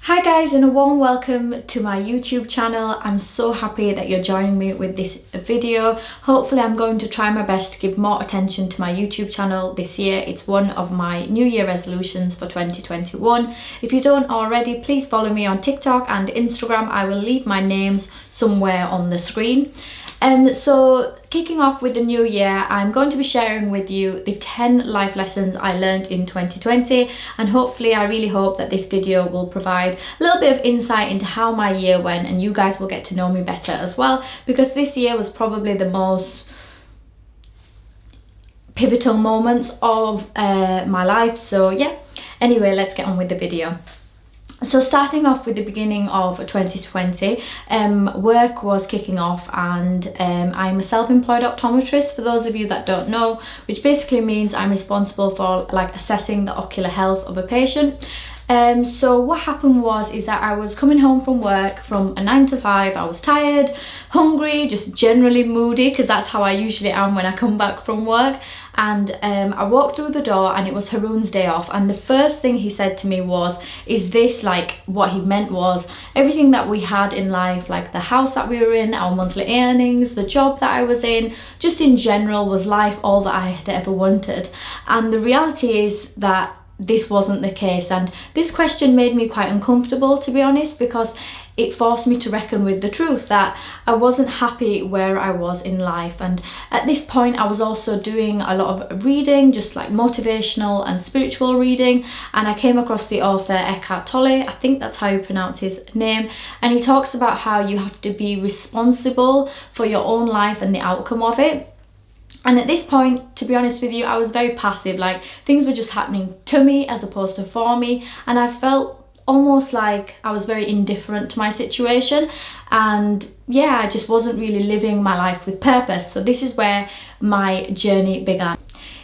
Hi guys, and a warm welcome to my YouTube channel. I'm so happy that you're joining me with this video. Hopefully I'm going to try my best to give more attention to my YouTube channel this year. It's one of my New Year resolutions for 2021. If you don't already, please follow me on TikTok and Instagram. I will leave my names somewhere on the screen. So kicking off with the new year, I'm going to be sharing with you the 10 life lessons I learned in 2020, and hopefully I really hope that this video will provide a little bit of insight into how my year went, and you guys will get to know me better as well, because this year was probably the most pivotal moments of my life. So yeah, anyway, let's get on with the video. So starting off with the beginning of 2020, work was kicking off, and I'm a self-employed optometrist, for those of you that don't know, which basically means I'm responsible for assessing the ocular health of a patient. So what happened is that I was coming home from work from a 9 to 5. I was tired, hungry, just generally moody, because that's how I usually am when I come back from work. And I walked through the door, and it was Haroon's day off, and the first thing he said to me was, is this what he meant was everything that we had in life, like the house that we were in, our monthly earnings, the job that I was in, just in general, was life all that I had ever wanted? And the reality is that this wasn't the case, and this question made me quite uncomfortable, to be honest, because it forced me to reckon with the truth that I wasn't happy where I was in life. And at this point I was also doing a lot of reading, just like motivational and spiritual reading, and I came across the author Eckhart Tolle, I think that's how you pronounce his name, and he talks about how you have to be responsible for your own life and the outcome of it. And at this point, to be honest with you, I was very passive, like things were just happening to me as opposed to for me, and I felt almost like I was very indifferent to my situation, and yeah, I just wasn't really living my life with purpose. So this is where my journey began.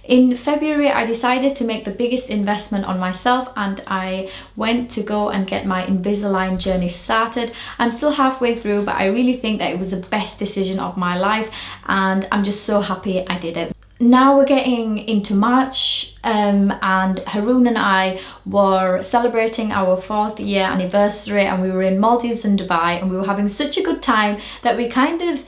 In February, I decided to make the biggest investment on myself, and I went to go and get my Invisalign journey started. I'm still halfway through, but I really think that it was the best decision of my life, and I'm just so happy I did it. Now we're getting into March, and Haroon and I were celebrating our 4th year anniversary, and we were in Maldives and Dubai, and we were having such a good time that we kind of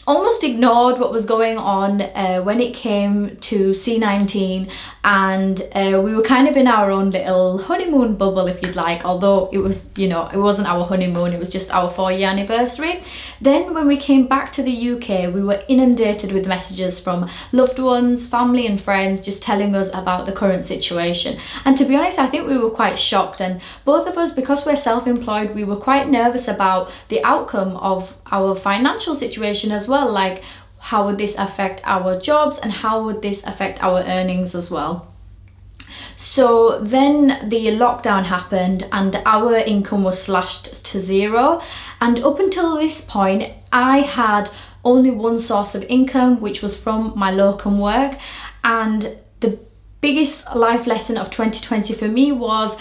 almost ignored what was going on when it came to C19, and we were kind of in our own little honeymoon bubble, if you'd like, although it was, you know, it wasn't our honeymoon, it was just our 4-year anniversary. Then when we came back to the UK, we were inundated with messages from loved ones, family and friends, just telling us about the current situation. And to be honest, I think we were quite shocked, and both of us, because we're self-employed, we were quite nervous about the outcome of our financial situation as well, like how would this affect our jobs and how would this affect our earnings as well. So then the lockdown happened, and our income was slashed to 0, and up until this point I had only one source of income, which was from my locum work. And the biggest life lesson of 2020 for me was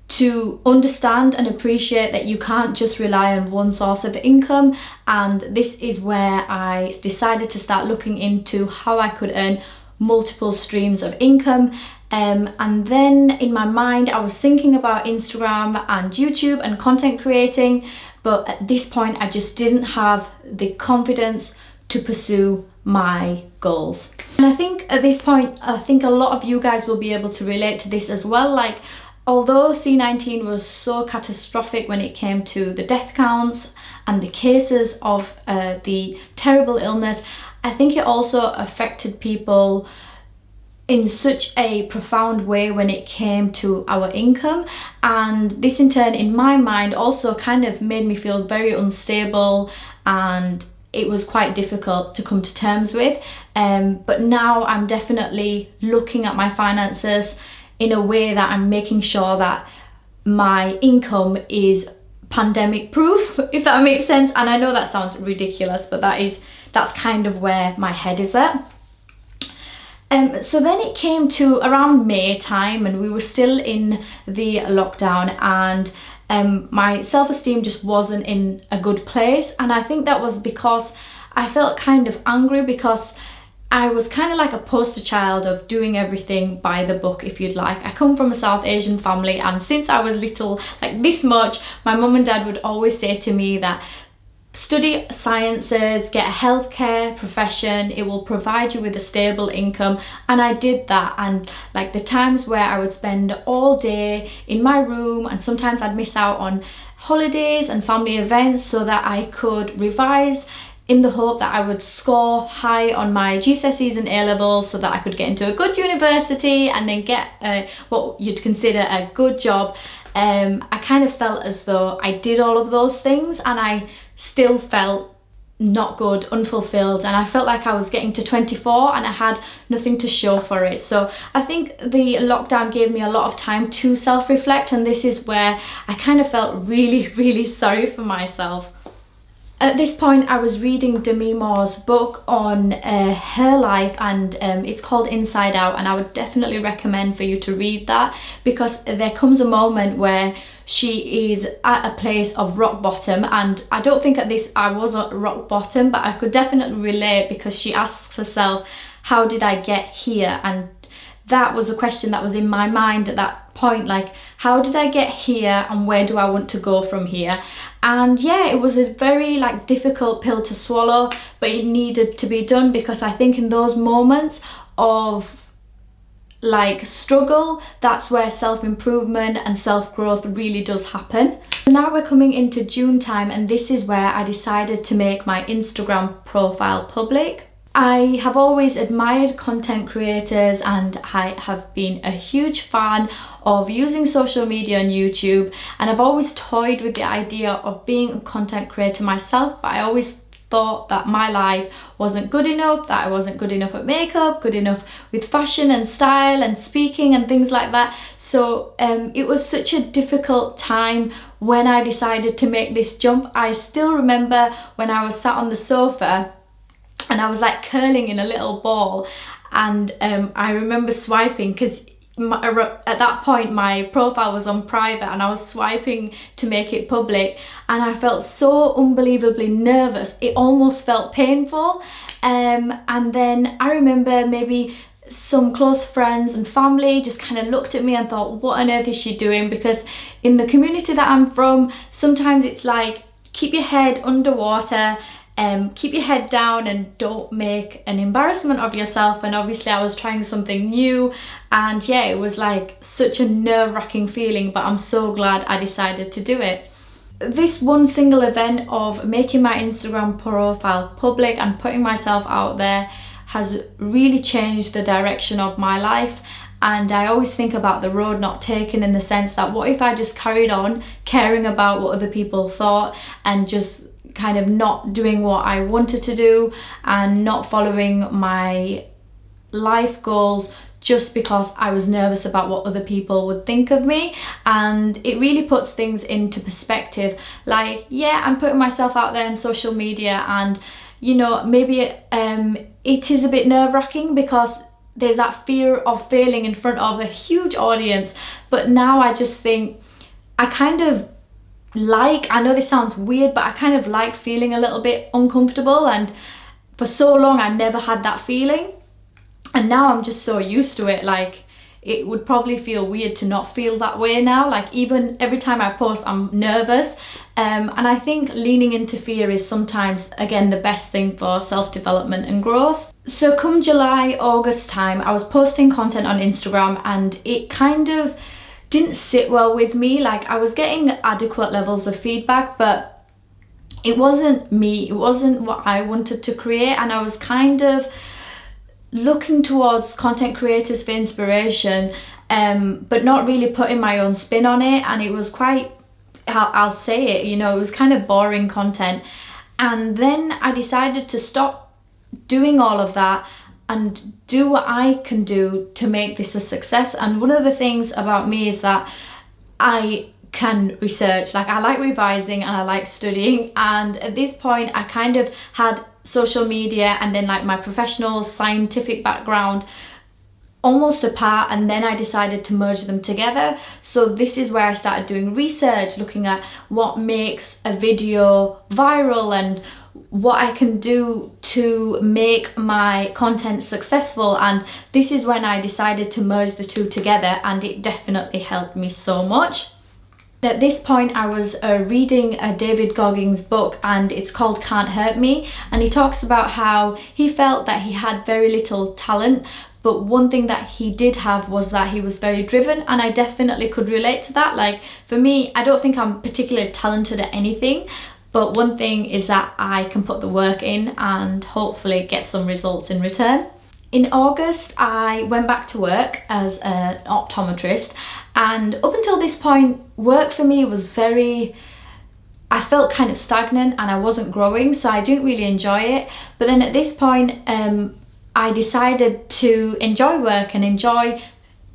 to understand and appreciate that you can't just rely on one source of income. And this is where I decided to start looking into how I could earn multiple streams of income. And then in my mind I was thinking about Instagram and YouTube and content creating, but at this point I just didn't have the confidence to pursue my goals. And I think at this point, I think a lot of you guys will be able to relate to this as well. Like, although C19 was so catastrophic when it came to the death counts and the cases of the terrible illness, I think it also affected people in such a profound way when it came to our income. And this in turn, in my mind, also kind of made me feel very unstable, and it was quite difficult to come to terms with. But now I'm definitely looking at my finances in a way that I'm making sure that my income is pandemic proof, if that makes sense. And I know that sounds ridiculous, but that's kind of where my head is at. So then it came to around May time, and we were still in the lockdown, and my self-esteem just wasn't in a good place. And I think that was because I felt kind of angry, because I was kind of like a poster child of doing everything by the book, if you'd like. I come from a South Asian family, and since I was little, like this much, my mum and dad would always say to me that study sciences, get a healthcare profession, it will provide you with a stable income. And I did that, and like the times where I would spend all day in my room, and sometimes I'd miss out on holidays and family events so that I could revise in the hope that I would score high on my GCSEs and A-levels so that I could get into a good university and then get what you'd consider a good job. I kind of felt as though I did all of those things, and I still felt not good, unfulfilled, and I felt like I was getting to 24 and I had nothing to show for it. So I think the lockdown gave me a lot of time to self-reflect, and this is where I kind of felt really sorry for myself. At this point, I was reading Demi Moore's book on her life, and it's called Inside Out, and I would definitely recommend for you to read that, because there comes a moment where she is at a place of rock bottom, and I don't think at this I was at rock bottom, but I could definitely relate, because she asks herself, how did I get here? And that was a question that was in my mind at that point, like, how did I get here and where do I want to go from here? And yeah, it was a very like difficult pill to swallow, but it needed to be done, because I think in those moments of like struggle, that's where self-improvement and self-growth really does happen. Now we're coming into June time, and this is where I decided to make my Instagram profile public. I have always admired content creators, and I have been a huge fan of using social media and YouTube, and I've always toyed with the idea of being a content creator myself, but I always thought that my life wasn't good enough, that I wasn't good enough at makeup, good enough with fashion and style and speaking and things like that. So it was such a difficult time when I decided to make this jump. I still remember when I was sat on the sofa and I was like curling in a little ball, and I remember swiping, because at that point my profile was on private, and I was swiping to make it public, and I felt so unbelievably nervous, it almost felt painful. And then I remember maybe some close friends and family just kind of looked at me and thought, what on earth is she doing? Because in the community that I'm from, sometimes it's like, keep your head underwater, keep your head down and don't make an embarrassment of yourself. And obviously I was trying something new, and yeah, it was like such a nerve-wracking feeling, but I'm so glad I decided to do it. This one single event of making my Instagram profile public and putting myself out there has really changed the direction of my life. And I always think about the road not taken, in the sense that what if I just carried on caring about what other people thought, and just kind of not doing what I wanted to do and not following my life goals just because I was nervous about what other people would think of me. And it really puts things into perspective. Like, yeah, I'm putting myself out there on social media, and you know, maybe it is a bit nerve-wracking because there's that fear of failing in front of a huge audience. But now I just think I kind of like, I know this sounds weird, but I kind of like feeling a little bit uncomfortable, and for so long I never had that feeling, and now I'm just so used to it. Like, it would probably feel weird to not feel that way now. Like, even every time I post I'm nervous, and I think leaning into fear is sometimes, again, the best thing for self-development and growth. So come July, August time, I was posting content on Instagram, and it kind of didn't sit well with me. Like, I was getting adequate levels of feedback, but it wasn't me, it wasn't what I wanted to create, and I was kind of looking towards content creators for inspiration, but not really putting my own spin on it. And it was quite, I'll say it, you know, it was kind of boring content. And then I decided to stop doing all of that and do what I can do to make this a success. And one of the things about me is that I can research, like I like revising and I like studying, and at this point I kind of had social media and then like my professional scientific background almost apart, and then I decided to merge them together. So this is where I started doing research, looking at what makes a video viral and what I can do to make my content successful, and this is when I decided to merge the two together, and it definitely helped me so much. At this point I was reading David Goggins' book, and it's called Can't Hurt Me, and he talks about how he felt that he had very little talent, but one thing that he did have was that he was very driven, and I definitely could relate to that. Like for me, I don't think I'm particularly talented at anything, but one thing is that I can put the work in and hopefully get some results in return. In August, I went back to work as an optometrist, and up until this point, work for me was I felt kind of stagnant and I wasn't growing, so I didn't really enjoy it. But then at this point, I decided to enjoy work and enjoy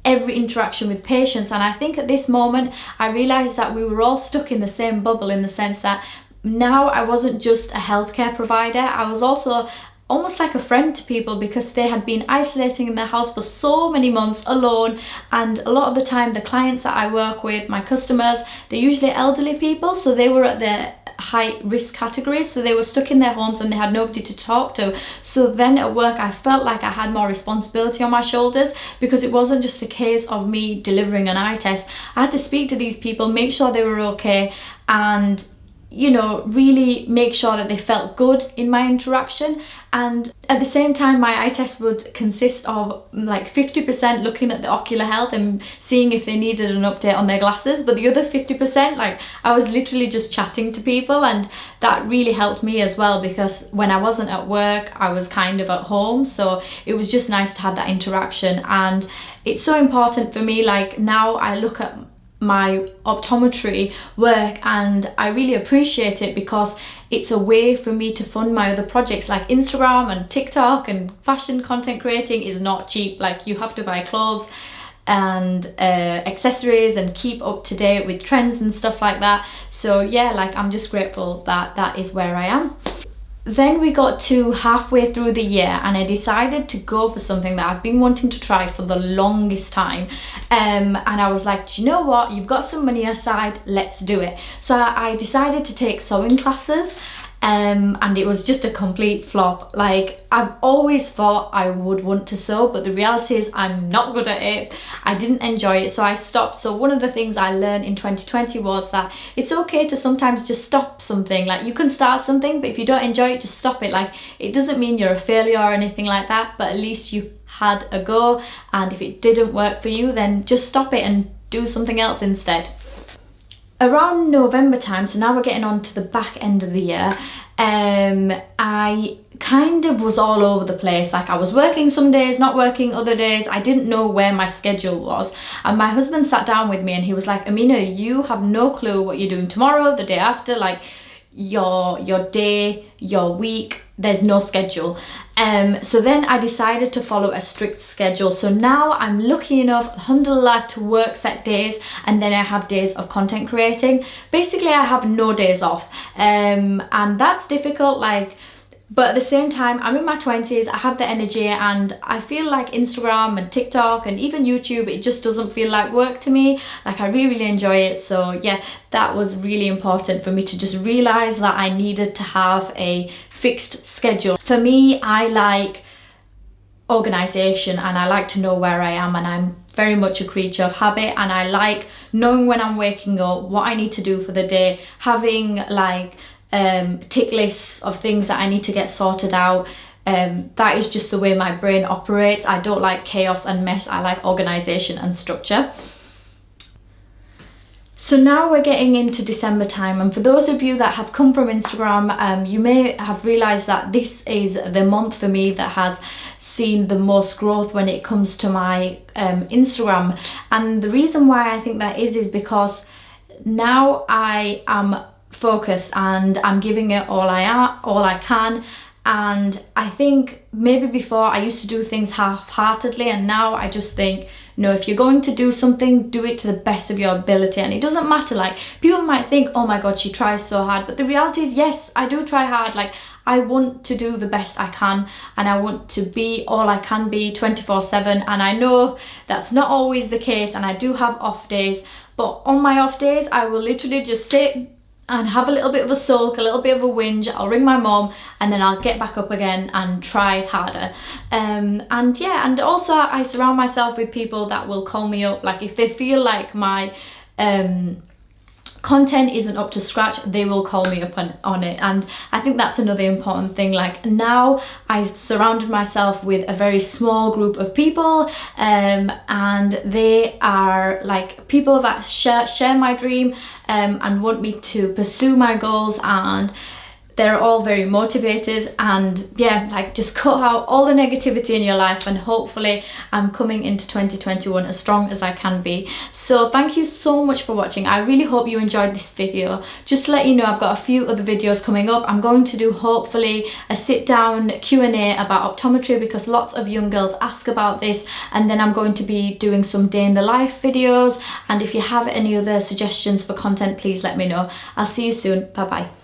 every interaction with patients. And I think at this moment, I realised that we were all stuck in the same bubble, in the sense that now I wasn't just a healthcare provider, I was also almost like a friend to people, because they had been isolating in their house for so many months alone. And a lot of the time the clients that I work with, my customers, they're usually elderly people, so they were at their high risk categories, so they were stuck in their homes and they had nobody to talk to. So then at work I felt like I had more responsibility on my shoulders, because it wasn't just a case of me delivering an eye test. I had to speak to these people, make sure they were okay, and you know, really make sure that they felt good in my interaction. And at the same time, my eye test would consist of like 50% looking at the ocular health and seeing if they needed an update on their glasses, but the other 50%, like I was literally just chatting to people, and that really helped me as well, because when I wasn't at work I was kind of at home, so it was just nice to have that interaction. And it's so important for me. Like now I look at my optometry work and I really appreciate it, because it's a way for me to fund my other projects like Instagram and TikTok, and fashion content creating is not cheap. Like you have to buy clothes and accessories and keep up to date with trends and stuff like that. So yeah, like I'm just grateful that that is where I am. Then we got to halfway through the year and I decided to go for something that I've been wanting to try for the longest time. And I was like, do you know what? You've got some money aside, let's do it. So I decided to take sewing classes. And it was just a complete flop. Like I've always thought I would want to sew, but the reality is I'm not good at it. I didn't enjoy it, so I stopped. So one of the things I learned in 2020 was that it's okay to sometimes just stop something. Like you can start something, but if you don't enjoy it, just stop it. Like it doesn't mean you're a failure or anything like that, but at least you had a go, and if it didn't work for you, then just stop it and do something else instead. Around November time, so now we're getting on to the back end of the year, I kind of was all over the place. Like I was working some days, not working other days. I didn't know where my schedule was, and my husband sat down with me and he was like, Amina, you have no clue what you're doing tomorrow, the day after, like your day, your week, there's no schedule. So then I decided to follow a strict schedule. So now I'm lucky enough, alhamdulillah, to work set days, and then I have days of content creating. Basically I have no days off, and that's difficult. Like, but at the same time, I'm in my 20s, I have the energy, and I feel like Instagram and TikTok and even YouTube, it just doesn't feel like work to me. Like I really enjoy it. So yeah, that was really important for me to just realize that I needed to have a fixed schedule. For me, I like organization and I like to know where I am, and I'm very much a creature of habit, and I like knowing when I'm waking up, what I need to do for the day, having like tick lists of things that I need to get sorted out. That is just the way my brain operates. I don't like chaos and mess. I like organization and structure. So now we're getting into December time, and for those of you that have come from Instagram, you may have realized that this is the month for me that has seen the most growth when it comes to my Instagram. And the reason why I think that is because now I am focused and I'm giving it all I can. And I think maybe before I used to do things half-heartedly, and now I just think, no, if you're going to do something, do it to the best of your ability. And it doesn't matter, like people might think, oh my god, she tries so hard, but the reality is, yes, I do try hard. Like I want to do the best I can, and I want to be all I can be 24/7. And I know that's not always the case, and I do have off days, but on my off days I will literally just sit and have a little bit of a sulk, a little bit of a whinge. I'll ring my mom and then I'll get back up again and try harder. And yeah, and also I surround myself with people that will call me up. Like if they feel like my content isn't up to scratch, they will call me up on it. And I think that's another important thing. Like now I've surrounded myself with a very small group of people, and they are like people that share my dream and want me to pursue my goals, and they're all very motivated. And yeah, like just cut out all the negativity in your life, and hopefully I'm coming into 2021 as strong as I can be. So thank you so much for watching. I really hope you enjoyed this video. Just to let you know, I've got a few other videos coming up. I'm going to do hopefully a sit down Q&A about optometry, because lots of young girls ask about this, and then I'm going to be doing some day in the life videos. And if you have any other suggestions for content, please let me know. I'll see you soon. Bye bye.